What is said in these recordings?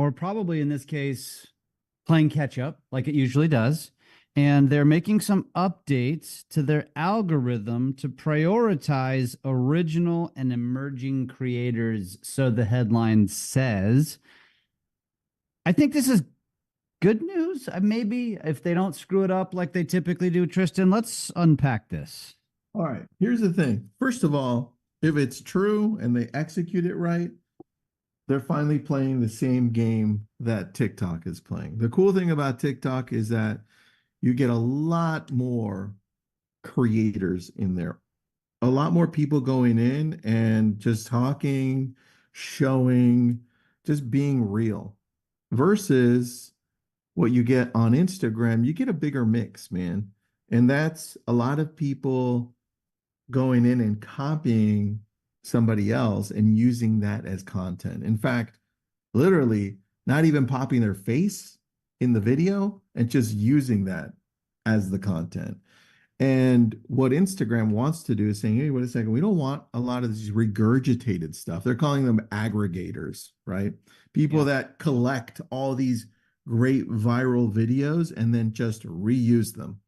or probably in this case, playing catch up like it usually does. And they're making some updates to their algorithm to prioritize original and emerging creators. So the headline says, I think this is good news. Maybe if they don't screw it up like they typically do. Tristan, let's unpack this. All right, here's the thing. First of all, if it's true and they execute it right, they're finally playing the same game that TikTok is playing. The cool thing about TikTok is that you get a lot more creators in there, a lot more people going in and just talking, showing, just being real versus what you get on Instagram. You get a bigger mix, man. And that's a lot of people going in and copying somebody else and using that as content. In fact, literally not even popping their face in the video and just using that as the content. And what Instagram wants to do is saying, hey, wait a second, we don't want a lot of this regurgitated stuff. They're calling them aggregators, right? People that collect all these great viral videos and then just reuse them.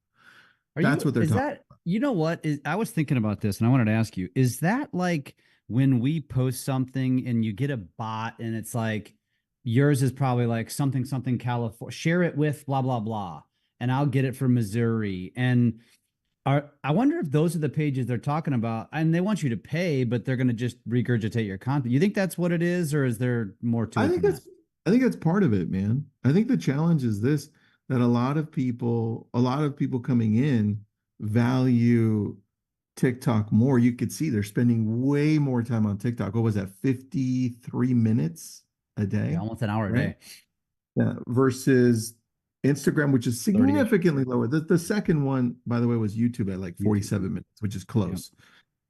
That's what they're talking about. You know what? I was thinking about this and I wanted to ask you, is that like when we post something and you get a bot and it's like, yours is probably like something, something California, share it with blah, blah, blah. And I'll get it from Missouri. And I wonder if those are the pages they're talking about and they want you to pay, but they're going to just regurgitate your content. You think that's what it is, or is there more to it? I think that's part of it, man. I think the challenge is this, that a lot of people coming in value TikTok more. You could see they're spending way more time on TikTok. What was that? 53 minutes a day? Yeah, almost an hour a day. Yeah, versus Instagram, which is significantly lower. The second one, by the way, was YouTube at like 47 minutes, which is close.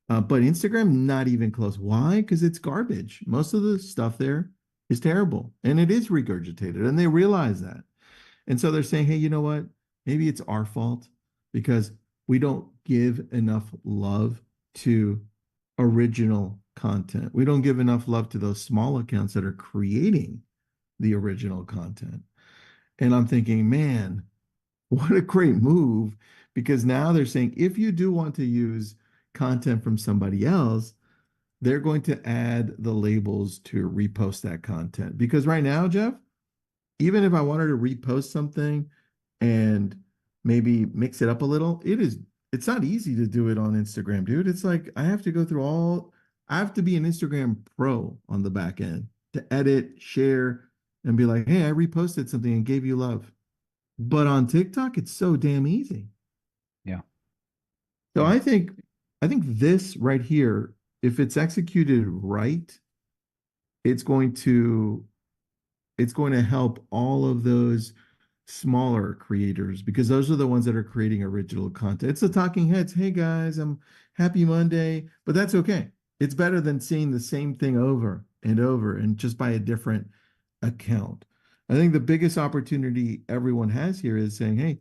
But Instagram, not even close. Why? Because it's garbage. Most of the stuff there is terrible and it is regurgitated, and they realize that. And so they're saying, hey, you know what? Maybe it's our fault because we don't give enough love to original content. We don't give enough love to those small accounts that are creating the original content. And I'm thinking, man, what a great move, because now they're saying if you do want to use content from somebody else, they're going to add the labels to repost that content. Because right now, Jeff, even if I wanted to repost something and maybe mix it up a little, it's not easy to do it on Instagram, dude. It's like I have to be an Instagram pro on the back end to edit, share, and be like, hey, I reposted something and gave you love. But on TikTok, it's so damn easy. Yeah. So I think this right here, if it's executed right, it's going to help all of those smaller creators, because those are the ones that are creating original content. It's the talking heads. Hey guys, happy Monday, but that's okay. It's better than seeing the same thing over and over and just by a different account. I think the biggest opportunity everyone has here is saying, hey,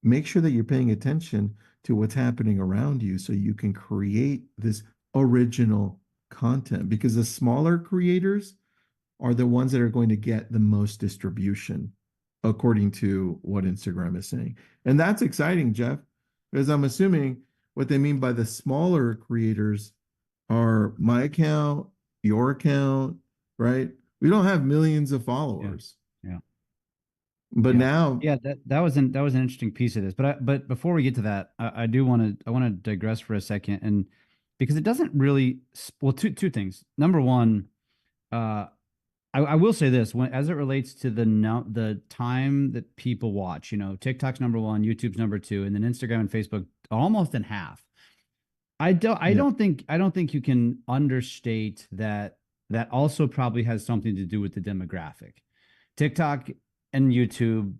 make sure that you're paying attention to what's happening around you so you can create this original content, because the smaller creators are the ones that are going to get the most distribution, according to what Instagram is saying. And that's exciting, Jeff, because I'm assuming what they mean by the smaller creators are my account, your account, right? We don't have millions of followers. Yeah. But now, that was an interesting piece of this. But before we get to that, I want to digress for a second, and because it doesn't really, well, two things. Number one, I will say this, as it relates to the time that people watch, TikTok's number one, YouTube's number two, and then Instagram and Facebook almost in half. I don't think you can understate that also probably has something to do with the demographic. TikTok and YouTube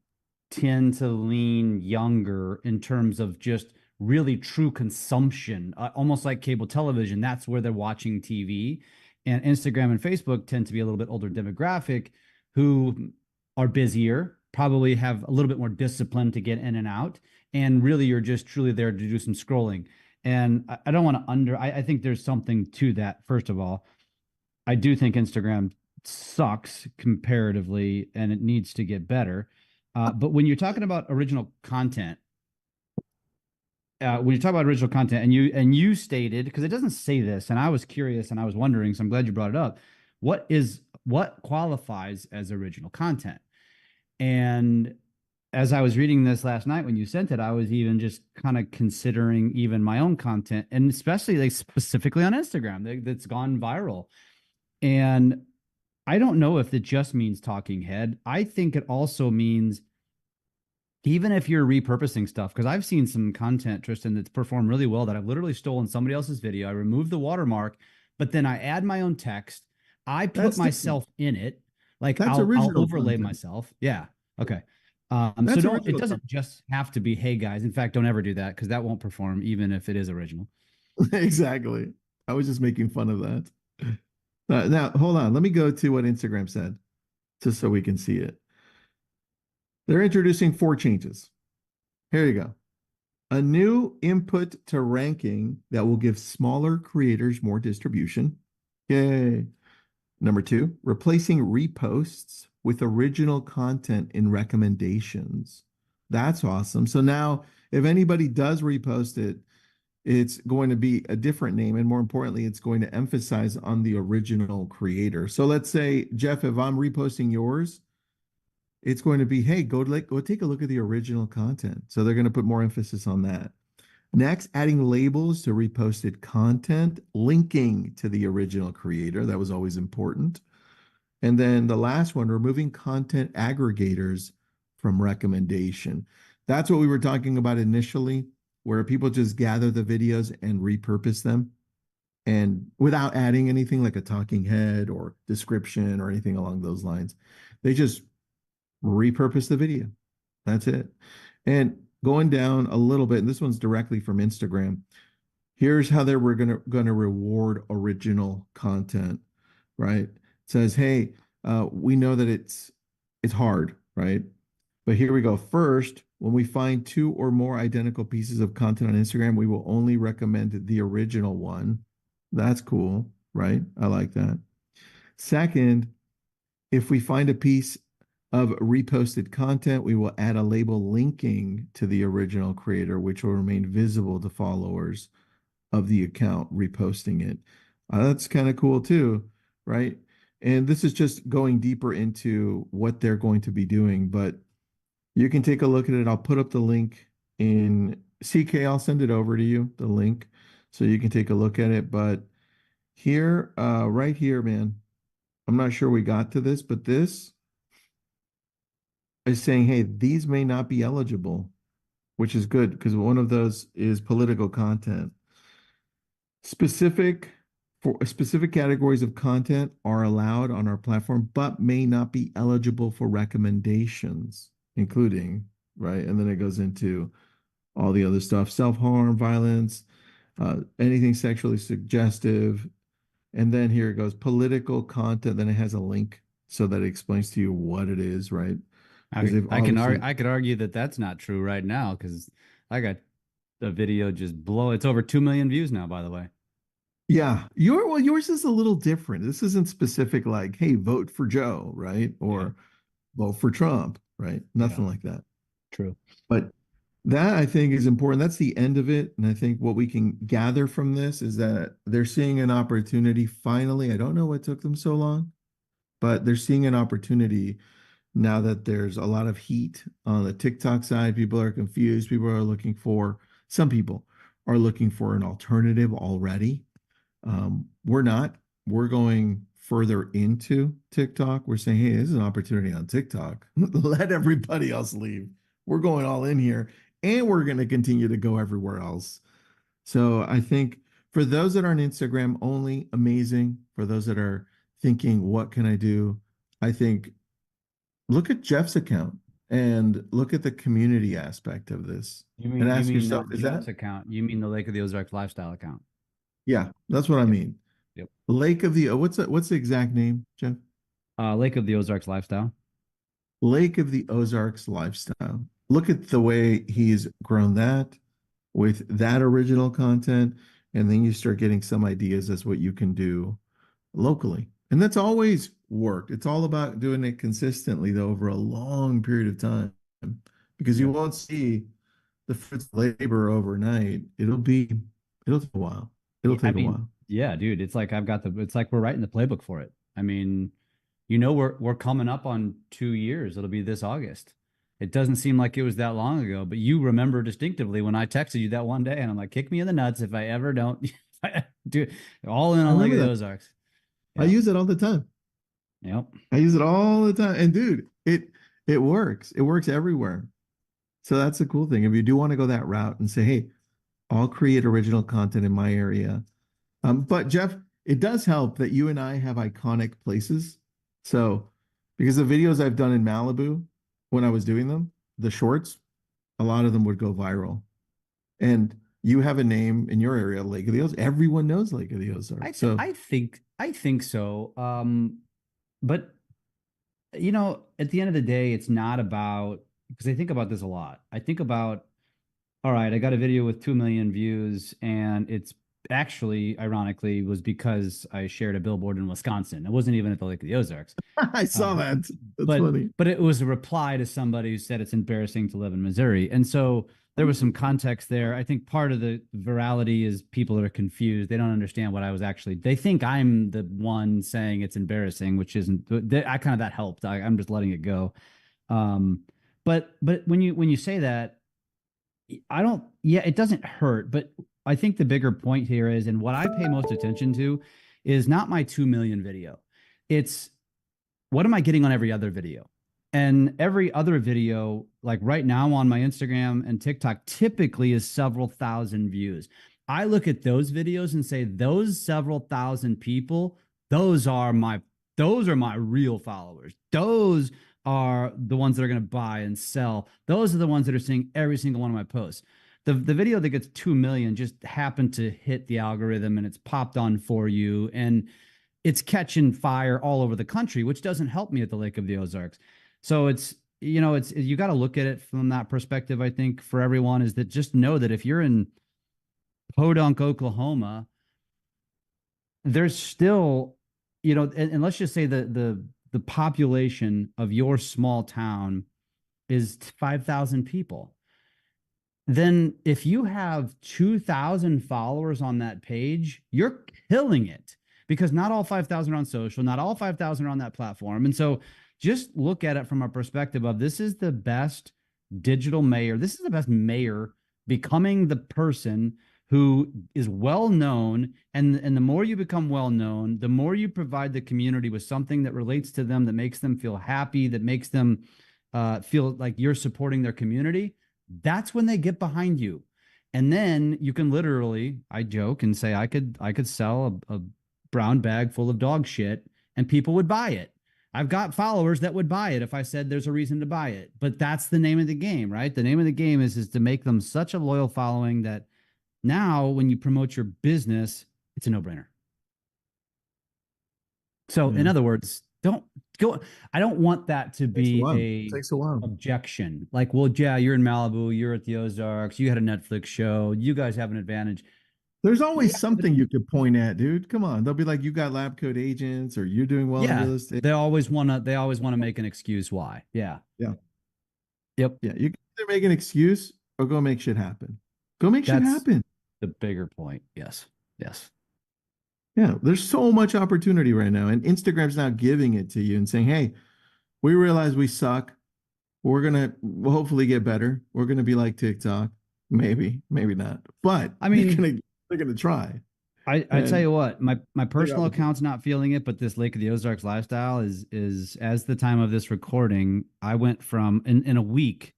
tend to lean younger in terms of just really true consumption, almost like cable television. That's where they're watching TV. And Instagram and Facebook tend to be a little bit older demographic who are busier, probably have a little bit more discipline to get in and out. And really, you're just truly there to do some scrolling. And I don't want to I think there's something to that. First of all, I do think Instagram sucks comparatively and it needs to get better. But when you're talking about original content, when you talk about original content and you stated, because it doesn't say this, and I was curious and I was wondering, so I'm glad you brought it up. What qualifies as original content? And as I was reading this last night when you sent it, I was even just kind of considering even my own content, and especially like specifically on Instagram that's gone viral. And I don't know if it just means talking head. I think it also means even if you're repurposing stuff, because I've seen some content, Tristan, that's performed really well that I've literally stolen somebody else's video. I removed the watermark, but then I add my own text. I put That's different. myself in it. Like That's I'll original overlay content. myself. Yeah. Okay. So That's don't, it original doesn't just have to be, hey guys. In fact, don't ever do that because that won't perform even if it is original. Exactly. I was just making fun of that. Now, hold on. Let me go to what Instagram said, just so we can see it. They're introducing 4 changes. Here you go. A new input to ranking that will give smaller creators more distribution. Yay. Number 2, replacing reposts with original content in recommendations. That's awesome. So now, if anybody does repost it, it's going to be a different name. And more importantly, it's going to emphasize on the original creator. So let's say, Jeff, if I'm reposting yours, it's going to be, hey, go take a look at the original content. So they're going to put more emphasis on that. Next, adding labels to reposted content, linking to the original creator. That was always important. And then the last one, removing content aggregators from recommendation. That's what we were talking about initially, where people just gather the videos and repurpose them and without adding anything like a talking head or description or anything along those lines. They just repurpose the video. That's it. And going down a little bit, and this one's directly from Instagram. Here's how they were gonna reward original content, right? It says, hey, we know that it's hard, right? But here we go. First, when we find 2 or more identical pieces of content on Instagram, we will only recommend the original one. That's cool, right? I like that. Second, if we find a piece of reposted content, we will add a label linking to the original creator, which will remain visible to followers of the account reposting it. That's kind of cool too, right? And this is just going deeper into what they're going to be doing, but you can take a look at it. I'll put up the link in CK. I'll send it over to you, the link, so you can take a look at it. But here, right here, man, I'm not sure we got to this, but this is saying, hey, these may not be eligible, which is good because one of those is political content. Specific categories of content are allowed on our platform, but may not be eligible for recommendations, including, right? And then it goes into all the other stuff, self-harm, violence, anything sexually suggestive. And then here it goes, political content. Then it has a link so that it explains to you what it is, right? Because they've obviously, I could argue that that's not true right now because I got the video just blow. It's over 2 million views now, by the way. yeah, yours is a little different. This isn't specific like, hey, vote for Joe, right? Yeah. Or vote for Trump, right? Yeah. Nothing like that. True. But that I think is important. That's the end of it. And I think what we can gather from this is that they're seeing an opportunity finally. I don't know what took them so long, but they're seeing an opportunity now that there's a lot of heat on the TikTok side. People are confused. Some people are looking for an alternative already. We're not. We're going further into TikTok. We're saying, hey, this is an opportunity on TikTok. Let everybody else leave. We're going all in here, and we're going to continue to go everywhere else. So I think for those that are on Instagram only, amazing. For those that are thinking, what can I do? I think look at Jeff's account and look at the community aspect of this and You ask mean yourself, not is that? Jeff's account? You mean the Lake of the Ozarks lifestyle account? Yeah, that's what I Yep. mean. Yep. Lake of the, what's the exact name, Jeff? Lake of the Ozarks lifestyle. Lake of the Ozarks lifestyle. Look at the way he's grown that with that original content. And then you start getting some ideas as what you can do locally. And that's always worked. It's all about doing it consistently though over a long period of time because you Yep. won't see the fruits of labor overnight. It'll take a while. It'll Yeah, I take a mean, while. yeah, dude, it's like it's like we're writing the playbook for it. I mean, we're coming up on 2 years. It'll be this August. It doesn't seem like it was that long ago, but you remember distinctively when I texted you that one day, and I'm like, kick me in the nuts if I ever don't if I do all in I on Lake remember of the that. Ozarks. I Yeah. use it all the time. Yep. I use it all the time. And dude, it works. It works everywhere. So that's the cool thing. If you do want to go that route and say, hey, I'll create original content in my area. But Jeff, it does help that you and I have iconic places. So because the videos I've done in Malibu when I was doing them, the shorts, a lot of them would go viral. And you have a name in your area, Lake of the Ozarks. Everyone knows Lake of the Ozarks. So I think so. But at the end of the day, it's not about because I think about this a lot. I think about, all right, I got a video with 2 million views, and it's actually, ironically, was because I shared a billboard in Wisconsin. It wasn't even at the Lake of the Ozarks. I Uh, saw that. That's but funny. but it was a reply to somebody who said it's embarrassing to live in Missouri. And so there was some context there. I think part of the virality is people are confused. They don't understand what I was actually, they think I'm the one saying it's embarrassing, which isn't, I kind of, that helped. I'm just letting it go. Um, but when you say that, I don't, yeah, it doesn't hurt, but I think the bigger point here is, and what I pay most attention to is not my 2 million video. It's what am I getting on every other video? And every other video, like right now on my Instagram and TikTok, typically is several thousand views. I look at those videos and say, those several thousand people, those are my those are my real followers. Those are the ones that are going to buy and sell. Those are the ones that are seeing every single one of my posts. The video that gets 2 million just happened to hit the algorithm and it's popped on for you. And it's catching fire all over the country, which doesn't help me at the Lake of the Ozarks. So it's you got to look at it from that perspective. I think for everyone is that just know that if you're in Podunk, Oklahoma, there's still, and let's just say the population of your small town is 5,000 people. Then if you have 2,000 followers on that page, you're killing it because not all 5,000 are on social, not all 5,000 are on that platform. And so just look at it from a perspective of this is the best digital mayor. This is the best mayor becoming the person who is well known. And the more you become well known, the more you provide the community with something that relates to them, that makes them feel happy, that makes them feel like you're supporting their community. That's when they get behind you. And then you can literally, I joke and say I could sell a brown bag full of dog shit and people would buy it. I've got followers that would buy it if I said there's a reason to buy it. But that's the name of the game, right? The name of the game is to make them such a loyal following that now when you promote your business, it's a no-brainer. So in Yeah. other words, don't go. I don't want that to Takes a be while. a Takes a while. objection. Like, well, yeah, you're in Malibu, you're at the Ozarks, you had a Netflix show, you guys have an advantage. There's Yeah, always something you could point at, dude. Come on. They'll be like, you got lab coat agents or you're doing well in yeah, real estate. they always wanna make an excuse why. Yeah. Yeah. Yep. Yeah. You can either make an excuse or go make shit happen. Go make shit That's happen. the bigger point. Yes. Yes. Yeah. There's so much opportunity right now. And Instagram's now giving it to you and saying, hey, we realize we suck. We'll hopefully get better. We're gonna be like TikTok. Maybe, maybe not. But I mean, they're gonna try. I tell And you what, my big personal opportunity. account's not feeling it, but this Lake of the Ozarks lifestyle is as the time of this recording, I went from in a week,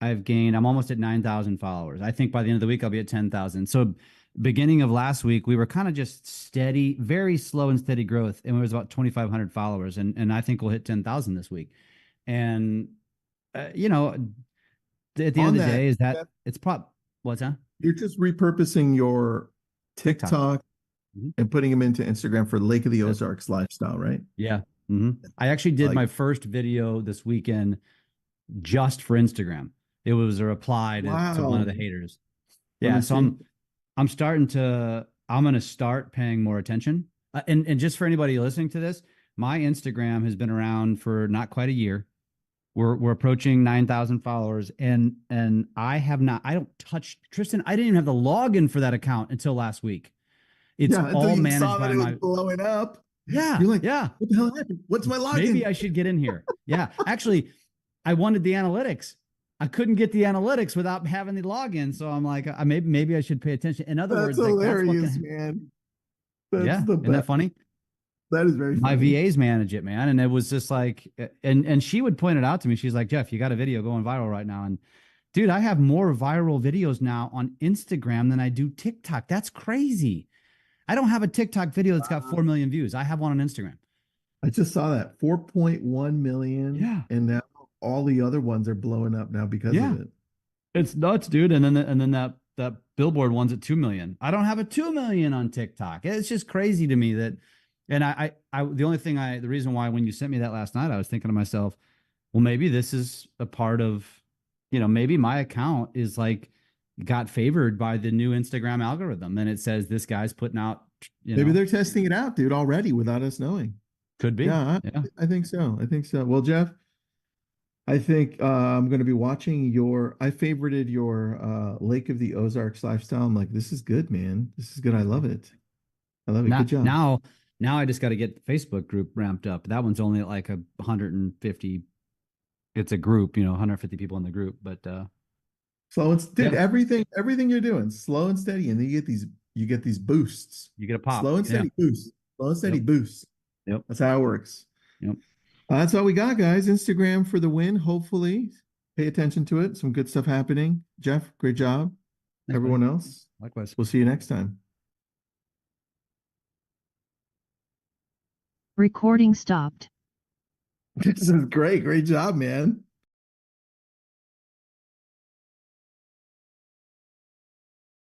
I'm almost at 9,000 followers. I think by the end of the week I'll be at 10,000. So beginning of last week, we were kind of just steady, very slow and steady growth, and it was about 2,500 followers, and I think we'll hit 10,000 this week. And uh, you know, at the end On of the that, day, is that Jeff, it's prop what's that? you're just repurposing your TikTok. TikTok Mhm. and putting them into Instagram for Lake of the Yep. Ozarks lifestyle, right? Yeah. I actually did Like, my first video this weekend just for Instagram. It was a reply to one of wow. the haters. Let Yeah, me so see. I'm going to start paying more attention. And just for anybody listening to this, my Instagram has been around for not quite a year. We're approaching 9,000 followers, and I have not. I don't touch Tristan. I didn't even have the login for that account until last week. It's Yeah, until all you managed saw that by it was my. blowing up. Yeah, You're like, yeah. what the hell happened? What's my Maybe login? I should get in here. Yeah, actually, I wanted the analytics. I couldn't get the analytics without having the login, so I'm like, maybe I should pay attention. In other That's words, like that's what hilarious, can. man. That's Yeah, the isn't that best. funny? That is very My funny. VAs manage it, man, and it was just like, and she would point it out to me. She's like, Jeff, you got a video going viral right now, and dude, I have more viral videos now on Instagram than I do TikTok. That's crazy. I don't have a TikTok video that's got 4 million views. I have one on Instagram. I just saw that 4.1 million, Yeah. and now all the other ones are blowing up now because of Yeah. it. It's nuts, dude. And then that billboard one's at 2 million. I don't have a 2 million on TikTok. It's just crazy to me that, and the only thing the reason why when you sent me that last night, I was thinking to myself, well, maybe this is a part of, maybe my account is like got favored by the new Instagram algorithm. And it says this guy's putting out, Maybe they're testing it out, dude, already without us knowing. could be. Yeah, Yeah. I think so. I think so. Well, Jeff, I think I'm going to be watching I favorited your Lake of the Ozarks lifestyle. I'm like, this is good, man. This is good. I love it. I love it. Good Now, job. now I just got to get the Facebook group ramped up. That one's only at like 150. It's a group, 150 people in the group, but Slow and dude, yeah, everything you're doing, slow and steady, and then you get these boosts. you get a pop. Slow and Yeah. steady boosts. Slow and steady Yep. boosts. Yep. That's how it works. Yep. That's all we got, guys. Instagram for the win. Hopefully, pay attention to it. Some good stuff happening. Jeff, great job. Thanks, Everyone buddy. else, Likewise. we'll see you next time. Recording stopped. This is great. Great job, man.